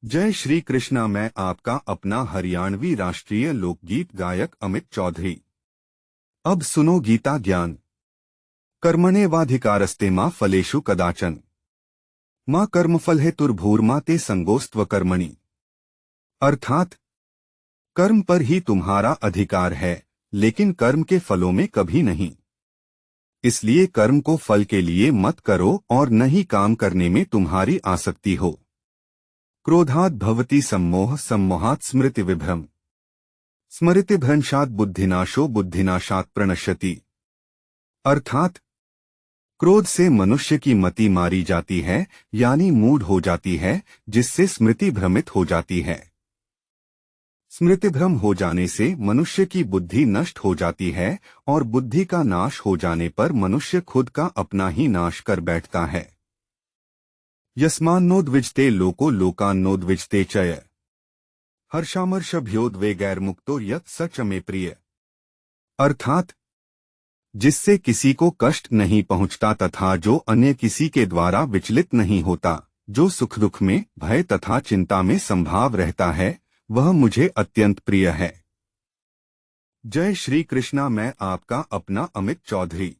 जय श्री कृष्णा। मैं आपका अपना हरियाणवी राष्ट्रीय लोकगीत गायक अमित चौधरी। अब सुनो गीता ज्ञान। कर्मण्येवाधिकारस्ते मा फलेषु कदाचन मां कर्मफल हेतुर्भूर्मा ते संगोस्त्व कर्मणि। अर्थात कर्म पर ही तुम्हारा अधिकार है, लेकिन कर्म के फलों में कभी नहीं। इसलिए कर्म को फल के लिए मत करो और न ही काम करने में तुम्हारी आसक्ति हो। क्रोधात् भवति सम्मोह, सम्मोहात् स्मृति विभ्रम, स्मृतिभ्रंशात् बुद्धिनाशो, बुद्धिनाशात् प्रणश्यति। अर्थात क्रोध से मनुष्य की मति मारी जाती है, यानी मूढ़ हो जाती है, जिससे स्मृति भ्रमित हो जाती है। स्मृतिभ्रम हो जाने से मनुष्य की बुद्धि नष्ट हो जाती है और बुद्धि का नाश हो जाने पर मनुष्य खुद का अपना ही नाश कर बैठता है। यस्मान्नोद्विजते लोको लोकान्नोद्विजते चय, हर्षामर्षभ्योद्वेगैर्मुक्तो यत् स मे प्रिय। अर्थात जिससे किसी को कष्ट नहीं पहुंचता तथा जो अन्य किसी के द्वारा विचलित नहीं होता, जो सुख दुख में, भय तथा चिंता में संभाव रहता है, वह मुझे अत्यंत प्रिय है। जय श्री कृष्णा। मैं आपका अपना अमित चौधरी।